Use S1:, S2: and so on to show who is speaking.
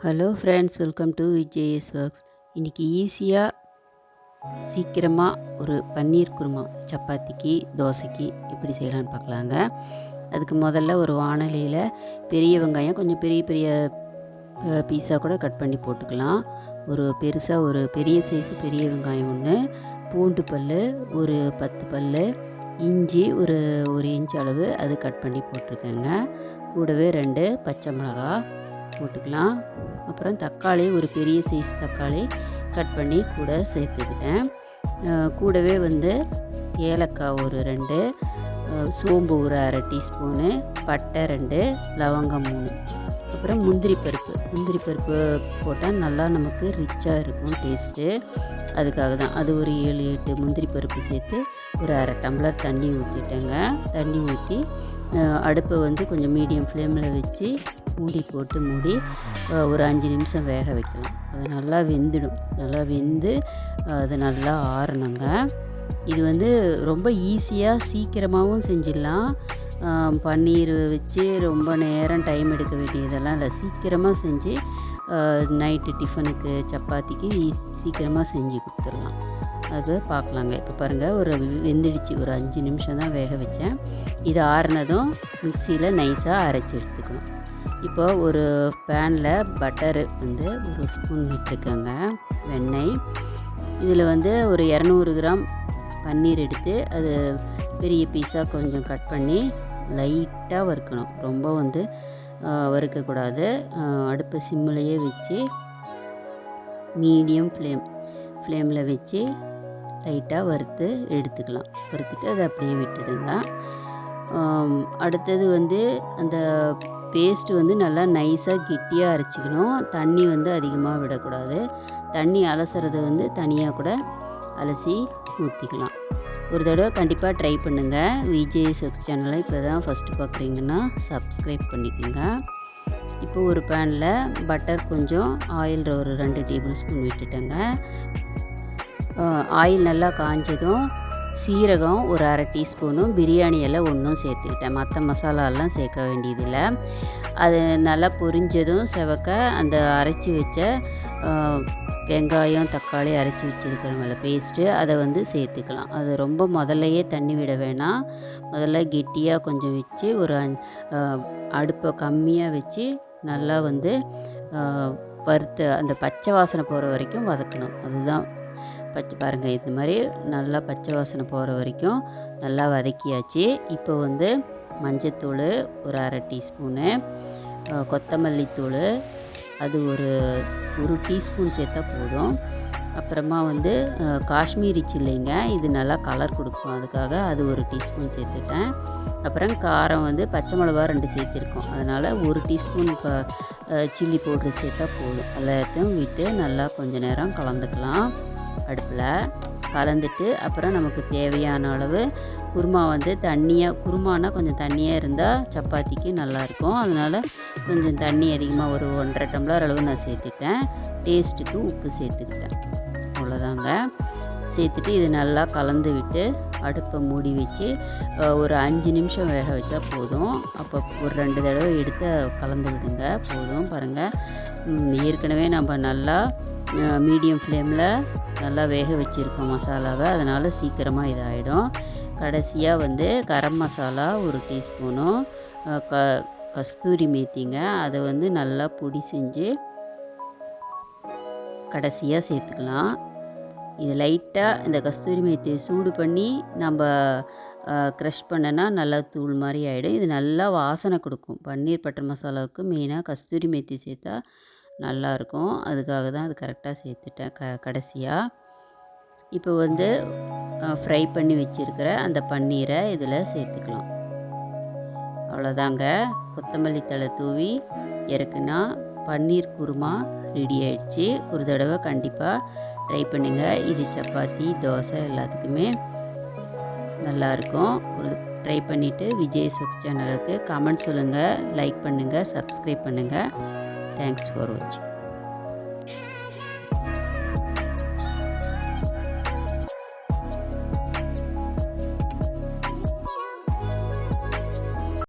S1: Hello friends, welcome to VJS works. இன்றைக்கி ஈஸியாக சீக்கிரமாக ஒரு பன்னீர் குருமா சப்பாத்திக்கு தோசைக்கு எப்படி செய்யலான்னு பார்க்கலாங்க. அதுக்கு முதல்ல ஒரு வாணலியில் பெரிய வெங்காயம் கொஞ்சம் பெரிய பெரிய பீஸாக கூட கட் பண்ணி போட்டுக்கலாம். ஒரு பெரிய சைஸு பெரிய வெங்காயம் ஒன்று, பூண்டு பல் ஒரு 10 பல், இஞ்சி ஒரு இன்ச் அளவு அது கட் பண்ணி போட்டிருக்கேங்க. கூடவே 2 பச்சை மிளகா போட்டுக்கலாம். அப்புறம் தக்காளி ஒரு பெரிய சைஸ் தக்காளி கட் பண்ணி கூட சேர்த்துக்கிட்டேன். கூடவே ஏலக்காய் ஒரு 2, சோம்பு ஒரு அரை டீஸ்பூனு, பட்டை 2, லவங்கம் 3, அப்புறம் முந்திரி பருப்பு போட்டால் நல்லா நமக்கு ரிச்சாக இருக்கும் டேஸ்ட்டு. அதுக்காக தான் அது ஒரு 7-8 முந்திரி பருப்பு சேர்த்து ஒரு அரை டம்ளர் தண்ணி ஊற்றிட்டேங்க. தண்ணி ஊற்றி அடுப்பை கொஞ்சம் மீடியம் ஃப்ளேமில் வச்சு மூடி ஒரு 5 நிமிஷம் வேக வைக்கலாம். அது நல்லா வெந்துடும். நல்லா வெந்து அது நல்லா ஆறணுங்க. இது ரொம்ப ஈஸியாக சீக்கிரமாகவும் செஞ்சிடலாம். பன்னீர் வச்சு ரொம்ப நேரம் டைம் எடுக்க வேண்டியதெல்லாம் இல்லை. சீக்கிரமாக செஞ்சு நைட்டு டிஃபனுக்கு சப்பாத்திக்கு சீக்கிரமாக செஞ்சு கொடுத்துடலாம். அது பார்க்கலாங்க. இப்போ பாருங்கள், வெந்துடுச்சு. ஒரு 5 நிமிஷம் தான் வேக வச்சேன். இது ஆறுனதும் மிக்சியில் நைஸாக அரைச்சி எடுத்துக்கணும். இப்போ ஒரு பேனில் பட்டரு ஒரு ஸ்பூன் விட்டுருக்கேங்க. வெண்ணெய் இதில் ஒரு 200 கிராம் பன்னீர் எடுத்து அது பெரிய பீஸாக கொஞ்சம் கட் பண்ணி லைட்டாக வறுக்கணும். ரொம்ப வறுக்கக்கூடாது. அடுப்பை சிம்மிலையே வச்சு மீடியம் ஃப்ளேமில் வச்சு லைட்டாக வறுத்து எடுத்துக்கலாம். வறுத்துட்டு அதை அப்படியே விட்டுடுங்க. அடுத்தது அந்த பேஸ்ட்டு நல்லா நைஸாக கெட்டியாக அரைச்சிக்கணும். தண்ணி அதிகமாக விடக்கூடாது. தண்ணி அலசுறது தனியாக கூட அலசி ஊற்றிக்கலாம். ஒரு தடவை கண்டிப்பாக ட்ரை பண்ணுங்கள். விஜேஎஸ் ஒர்க்ஸ் சேனலை இப்போ தான் ஃபஸ்ட்டு பார்க்குறீங்கன்னா சப்ஸ்கிரைப் பண்ணிக்கோங்க. இப்போ ஒரு பேனில் பட்டர் கொஞ்சம் ஆயில் ஒரு 2 டேபிள் ஸ்பூன் விட்டுட்டேங்க. ஆயில் நல்லா காஞ்சதும் சீரகம் ஒரு அரை டீஸ்பூனும் பிரியாணி இலை 1 சேர்த்துக்கிட்டேன். மற்ற மசாலாலாம் சேர்க்க வேண்டியதில்லை. அது நல்லா பொரிஞ்சதும் செவக்க அந்த அரைச்சி வச்ச வெங்காயம் தக்காளி அரைச்சி வச்சுருக்கிறவங்கள பேஸ்ட்டு அதை சேர்த்துக்கலாம். அது ரொம்ப முதல்லையே தண்ணி விட வேணாம். முதல்ல கெட்டியாக கொஞ்சம் வச்சு அடுப்பை கம்மியாக வச்சு நல்லா வறுத்து அந்த பச்சை வாசனை போகிற வரைக்கும் வதக்கணும். அதுதான் பாருங்கள், இந்த மாதிரி நல்லா பச்சை வாசனை போகிற வரைக்கும் நல்லா வதக்கியாச்சு. இப்போ மஞ்சத்தூள் ஒரு அரை டீஸ்பூனு, கொத்தமல்லித்தூள் அது ஒரு டீஸ்பூன் சேர்த்தா போதும். அப்புறமா காஷ்மீரி சில்லிங்க, இது நல்லா கலர் கொடுக்கும். அதுக்காக அது ஒரு டீஸ்பூன் சேர்த்துட்டேன். அப்புறம் காரம் பச்சை மிளகா 2 சேர்த்துருக்கோம். அதனால் ஒரு டீஸ்பூன் சில்லி பவுட்ரு சேர்த்தா போதும். எல்லாத்தையும் விட்டு நல்லா கொஞ்சம் நேரம் கலந்துக்கலாம். அடுப்பில் கலந்துட்டு அப்புறம் நமக்கு தேவையான அளவு குருமா குருமானா கொஞ்சம் தண்ணியாக இருந்தால் சப்பாத்திக்கு நல்லாயிருக்கும். அதனால் கொஞ்சம் தண்ணி அதிகமாக ஒரு 1.5 டம்ளர் அளவு நான் சேர்த்துட்டேன். டேஸ்ட்டுக்கு உப்பு சேர்த்துக்கிட்டேன். அவ்வளோதாங்க. சேர்த்துட்டு இது நல்லா கலந்து விட்டு அடுப்பை மூடி வச்சு ஒரு 5 நிமிஷம் வேக வச்சா போதும். அப்போ ஒரு 2 தடவை எடுத்து கலந்து விடுங்க. போதும். பாருங்கள், ஏற்கனவே நம்ம நல்லா மீடியம் ஃப்ளேமில் நல்லா வேக வச்சுருக்கோம் மசாலாவை. அதனால் சீக்கிரமாக இதாகிடும். கடைசியாக கரம் மசாலா ஒரு டீஸ்பூனும் கஸ்தூரி மேத்திங்க, அதை நல்லா பொடி செஞ்சு கடைசியாக சேர்த்துக்கலாம். இது லைட்டாக இந்த கஸ்தூரி மேத்தியை சூடு பண்ணி நம்ம க்ரஷ் பண்ணனா நல்லா தூள் மாதிரி ஆகிடும். இது நல்லா வாசனை கொடுக்கும். பன்னீர் பட்டர் மசாலாவுக்கு மெயினாக கஸ்தூரி மேத்தி சேர்த்தா நல்லாயிருக்கும். அதுக்காக தான் அது கரெக்டாக சேர்த்துட்டேன் கடைசியாக. இப்போ ஃப்ரை பண்ணி வச்சுருக்கிற அந்த பன்னீரை இதில் சேர்த்துக்கலாம். அவ்வளோதாங்க. கொத்தமல்லி தழை தூவி இறக்குனா பன்னீர் குருமா ரெடி ஆயிடுச்சு. ஒரு தடவை கண்டிப்பாக ட்ரை பண்ணுங்கள். இது சப்பாத்தி தோசை எல்லாத்துக்குமே நல்லாயிருக்கும். ட்ரை பண்ணிவிட்டு விஜேஎஸ் ஒர்க்ஸ் சேனலுக்கு கமெண்ட் சொல்லுங்கள், லைக் பண்ணுங்கள், சப்ஸ்கிரைப் பண்ணுங்கள். தேங்க்ஸ் ஃபார் வாட்சிங்.